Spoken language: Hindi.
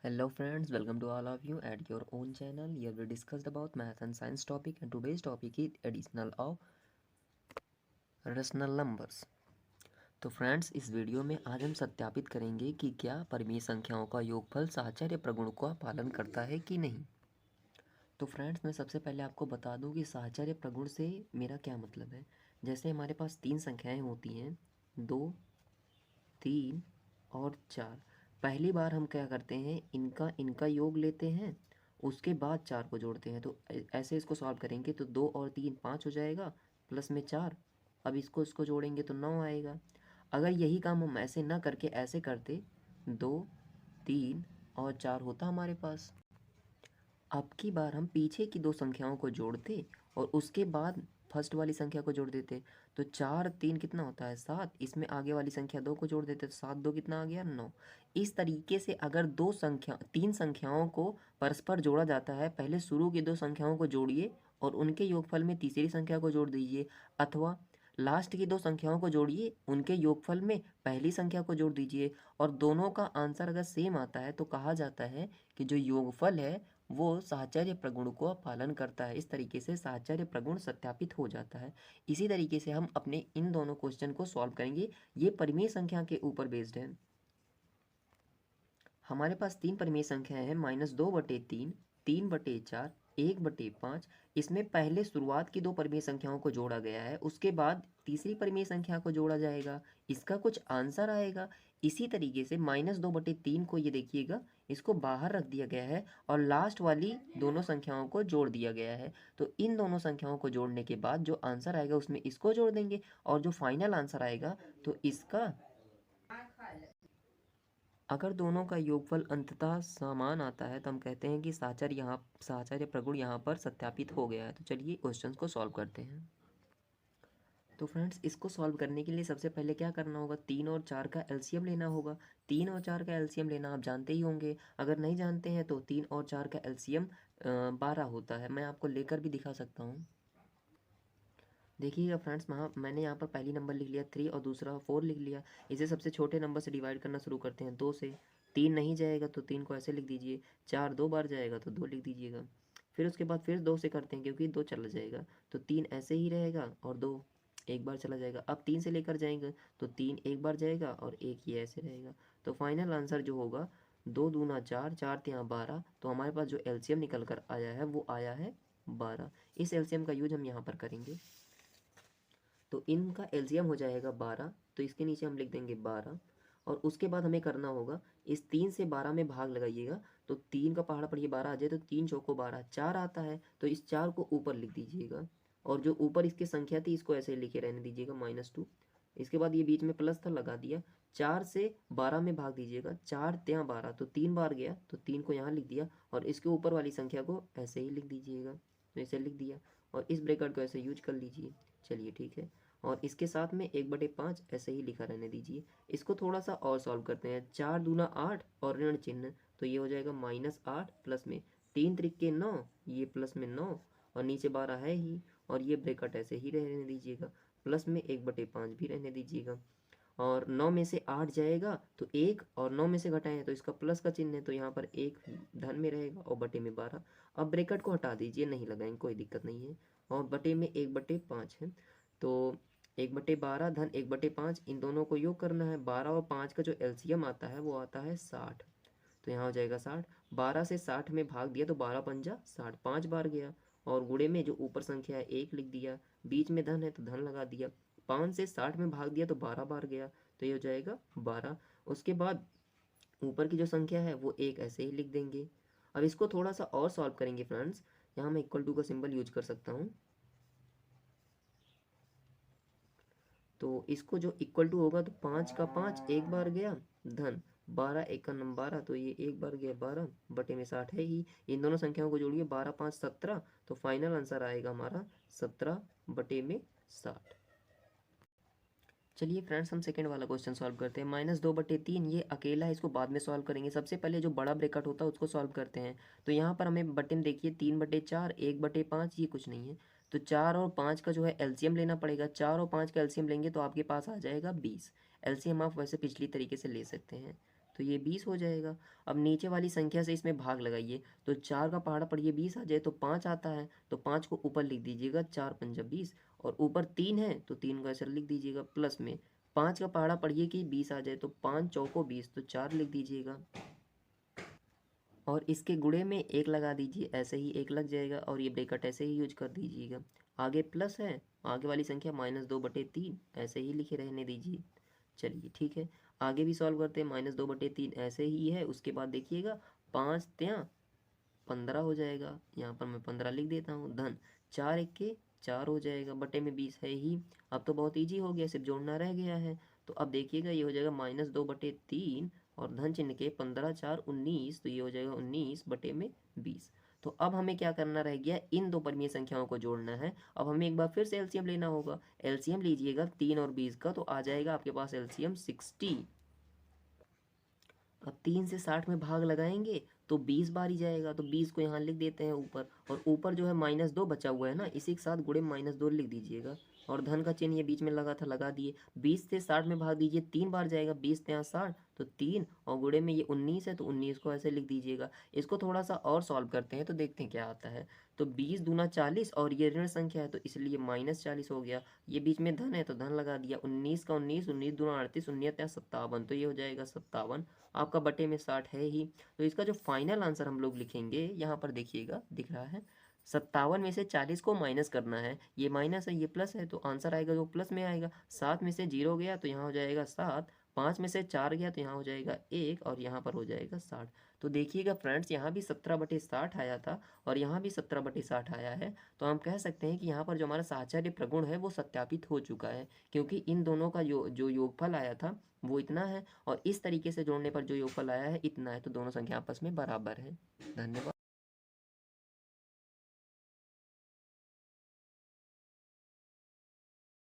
Hello friends, welcome to all of you at your own channel. Here we discussed about math and science topic and today's topic is additional of rational numbers. तो फ्रेंड्स इस वीडियो में आज हम सत्यापित करेंगे कि क्या परिमेय संख्याओं का योगफल साहचर्य प्रगुण का पालन करता है कि नहीं। तो फ्रेंड्स मैं सबसे पहले आपको बता दूं कि साहचर्य प्रगुण से मेरा क्या मतलब है। जैसे हमारे पास तीन संख्याएं होती हैं, 2, 3 और 4। पहली बार हम क्या करते हैं, इनका इनका योग लेते हैं, उसके बाद 4 को जोड़ते हैं। तो ऐसे इसको सॉल्व करेंगे तो 2 और 3 5 हो जाएगा, प्लस में 4। अब इसको जोड़ेंगे तो 9 आएगा। अगर यही काम हम ऐसे ना करके ऐसे करते, 2, 3 और 4 होता हमारे पास। अब की बार हम पीछे की दो संख्याओं को जोड़ते और उसके बाद फर्स्ट वाली संख्या को जोड़ देते। तो 4 3 कितना होता है 7, इसमें आगे वाली संख्या 2 को जोड़ देते तो 7 2 कितना आ गया 9। इस तरीके से अगर तीन संख्याओं को परस्पर जोड़ा जाता है, पहले शुरू की दो संख्याओं को जोड़िए और उनके योगफल में तीसरी संख्या को जोड़ दीजिए, अथवा लास्ट की दो संख्याओं को जोड़िए, उनके योगफल में पहली संख्या को जोड़ दीजिए और दोनों का आंसर अगर सेम आता है तो कहा जाता है कि जो योगफल है वो साहचर्य प्रगुण को पालन करता है। इस तरीके से साहचर्य प्रगुण सत्यापित हो जाता है। इसी तरीके से हम अपने इन दोनों क्वेश्चन को सॉल्व करेंगे। ये परिमेय संख्या के ऊपर बेस्ड है। हमारे पास तीन परिमेय संख्याएं हैं, -2/3, 3/4, 1/5। इसमें पहले शुरुआत की दो परिमेय संख्याओं को जोड़ा गया है, उसके बाद तीसरी परिमेय संख्या को जोड़ा जाएगा, इसका कुछ आंसर आएगा। इसी तरीके से -2/3 को ये देखिएगा, इसको बाहर रख दिया गया है और लास्ट वाली दोनों संख्याओं को जोड़ दिया गया है। तो इन दोनों संख्याओं को जोड़ने के बाद जो आंसर आएगा उसमें इसको जोड़ देंगे और जो फाइनल आंसर आएगा तो इसका, अगर दोनों का योगफल अंततः समान आता है तो हम कहते हैं कि साहचर्य प्रगुण यहाँ पर सत्यापित हो गया है। तो चलिए क्वेश्चन को सॉल्व करते हैं। तो फ्रेंड्स इसको सॉल्व करने के लिए सबसे पहले क्या करना होगा, 3 और 4 का एलसीएम लेना होगा। 3 और 4 का एलसीएम लेना आप जानते ही होंगे। अगर नहीं जानते हैं तो 3 और 4 का एलसीएम 12 होता है। मैं आपको लेकर भी दिखा सकता हूँ। देखिएगा फ्रेंड्स, मैंने यहाँ पर पहली नंबर लिख लिया 3 और दूसरा 4 लिख लिया। इसे सबसे छोटे नंबर से डिवाइड करना शुरू करते हैं, 2 से। 3 नहीं जाएगा तो 3 को ऐसे लिख दीजिए, 4 2 बार जाएगा तो 2 लिख दीजिएगा। फिर उसके बाद फिर 2 से करते हैं क्योंकि 2 चला जाएगा, तो 3 ऐसे ही रहेगा और 2 एक बार चला जाएगा। अब 3 से लेकर जाएंगे तो 3 एक बार जाएगा और 1 ये ऐसे रहेगा। तो फाइनल आंसर जो होगा 2 दूना 4, 4 3 12। तो हमारे पास जो एलसीएम निकल कर आया है वो आया है 12। इस एलसीएम का यूज हम यहाँ पर करेंगे। तो इनका एलसीएम हो जाएगा 12, तो इसके नीचे हम लिख देंगे 12। और उसके बाद हमें करना होगा, इस 3 से 12 में भाग लगाइएगा तो 3 का पहाड़ा पढ़िए 12 आ जाए तो 3 चौको 12, 4 आता है तो इस 4 को ऊपर लिख दीजिएगा और जो ऊपर इसकी संख्या थी इसको ऐसे लिखे रहने दीजिएगा -2। इसके बाद ये बीच में प्लस था लगा दिया, 4 से 12 में भाग दीजिएगा, 4 3 12 तो 3 बार गया तो 3 को यहाँ लिख दिया और इसके ऊपर वाली संख्या को ऐसे ही लिख दीजिएगा, तो ऐसे लिख दिया और इस ब्रैकेट को ऐसे यूज कर लीजिए। चलिए ठीक है, और इसके साथ में 1/5 ऐसे ही लिखा रहने दीजिए। इसको थोड़ा सा और सॉल्व करते हैं, 4 दूना 8 और ऋण चिन्ह तो ये हो जाएगा -8 प्लस में 3 त्रिके 9, ये प्लस में 9 और नीचे 12 है ही और ये ब्रैकेट ऐसे ही रहने दीजिएगा, प्लस में 1/5 भी रहने दीजिएगा। और 9 में से 8 जाएगा तो 1 और 9 में से घटाएं तो इसका प्लस का चिन्ह है तो यहाँ पर 1 धन में रहेगा और बटे में 12। अब ब्रैकेट को हटा दीजिए, नहीं लगाएंगे कोई दिक्कत नहीं है, और बटे में 1/5 है तो 1/12 धन 1/5, इन दोनों को योग करना है। 12 और 5 का जो एलसीएम आता है वो आता है 60, तो यहाँ हो जाएगा 60। 12 से 60 में भाग दिया तो 12 पंजा 60, 5 बार गया और गुणे में जो ऊपर संख्या है 1 लिख दिया, बीच में धन है तो धन लगा दिया। 5 से 60 में भाग दिया तो 12 बार गया, तो ये हो जाएगा 12। उसके बाद ऊपर की जो संख्या है वो 1 ऐसे ही लिख देंगे। अब इसको थोड़ा सा और सॉल्व करेंगे फ्रेंड्स, यहाँ मैं इक्वल टू का सिंबल यूज कर सकता हूँ। तो इसको जो इक्वल टू होगा तो 5 का 5 एक बार गया धन 12 एक का नंबर 12 तो ये एक बार गया 12 बटे में 60 है ही। इन दोनों संख्याओं को जोड़िए, 12 5 17, तो फाइनल आंसर आएगा हमारा 17 बटे में 60। चलिए फ्रेंड्स हम सेकंड वाला क्वेश्चन सॉल्व करते हैं। -2/3 ये अकेला है, इसको बाद में सॉल्व करेंगे। सबसे पहले जो बड़ा ब्रैकेट होता है उसको सॉल्व करते हैं। तो यहाँ पर हमें बटे में देखिए 3/4, 1/5 ये कुछ नहीं है, तो 4 और 5 का जो है एलसीएम लेना पड़ेगा। 4 और 5 का एलसीएम लेंगे तो आपके पास आ जाएगा 20। एलसीएम आप वैसे पिछली तरीके से ले सकते हैं, तो ये 20 हो जाएगा। अब नीचे वाली संख्या से इसमें भाग लगाइए, तो 4 का पहाड़ा पर ये 20 आ जाए तो 5 आता है, तो 5 को ऊपर लिख दीजिएगा, 4 पंजा 20, और ऊपर 3 है तो 3 को ऐसे लिख दीजिएगा, प्लस में 5 का पहाड़ा पढ़िए कि 20 आ जाए तो 5 चौको 20, तो 4 लिख दीजिएगा, और इसके गुणे में 1 लगा दीजिए, ऐसे ही 1 लग जाएगा, और ये ब्रैकेट ऐसे ही यूज कर दीजिएगा। आगे प्लस है, आगे वाली संख्या -2/3, ऐसे ही लिखे रहने दीजिए। चलिए ठीक है, आगे भी सॉल्व करते हैं। -2/3 ऐसे ही है, उसके बाद देखिएगा 5 त्या 15 हो जाएगा, यहाँ पर मैं 15 लिख देता हूँ, धन 4 1 4 हो जाएगा, बटे में 20 है ही। अब तो बहुत ईजी हो गया, सिर्फ जोड़ना रह गया है। तो अब देखिएगा ये हो जाएगा -2/3 और धन चिन्ह के 15 4 19, तो ये हो जाएगा 19 बटे में 20। तो अब हमें क्या करना रह गया, इन दो परिमेय संख्याओं को जोड़ना है। अब हमें एक बार फिर से एलसीएम लेना होगा। एलसीएम लीजिएगा 3 और 20 का, तो आ जाएगा आपके पास एलसीएम 60। अब 3 से 60 में भाग लगाएंगे तो 20 बार ही जाएगा, तो 20 को यहाँ लिख देते हैं ऊपर, और ऊपर जो है -2 बचा हुआ है ना, इसी के साथ गुणे -2 लिख दीजिएगा, और धन का चिन्ह ये बीच में लगा था, लगा दिए। 20 से 60 में भाग दीजिए, 3 बार जाएगा, 20 यहाँ 60 तो 3, और गुणे में ये 19 है तो 19 को ऐसे लिख दीजिएगा। इसको थोड़ा सा और सॉल्व करते हैं तो देखते हैं क्या आता है। तो 20 दूना 40, और ये ऋण संख्या है तो इसलिए -40 हो गया। ये बीच में धन है तो धन लगा दिया, 19 का 19, 19 दूना 38, 19 या 57, तो ये हो जाएगा 57 आपका, बटे में 60 है ही। तो इसका जो फाइनल आंसर हम लोग लिखेंगे, यहाँ पर देखिएगा दिख रहा है, 57 में से 40 को माइनस करना है, ये माइनस है ये प्लस है, तो आंसर आएगा जो प्लस में आएगा। 7 में से 0 गया तो यहाँ हो जाएगा 7, 5 में से 4 गया तो यहाँ हो जाएगा 1, और यहाँ पर हो जाएगा 60। तो देखिएगा फ्रेंड्स, यहाँ भी 17/60 आया था और यहाँ भी 17/60 आया है। तो हम कह सकते हैं कि यहाँ पर जो हमारा साहचर्य प्रगुण है वो सत्यापित हो चुका है, क्योंकि इन दोनों का जो योगफल आया था वो इतना है, और इस तरीके से जोड़ने पर जो योगफल आया है इतना है, तो दोनों संख्या आपस में बराबर है। धन्यवाद।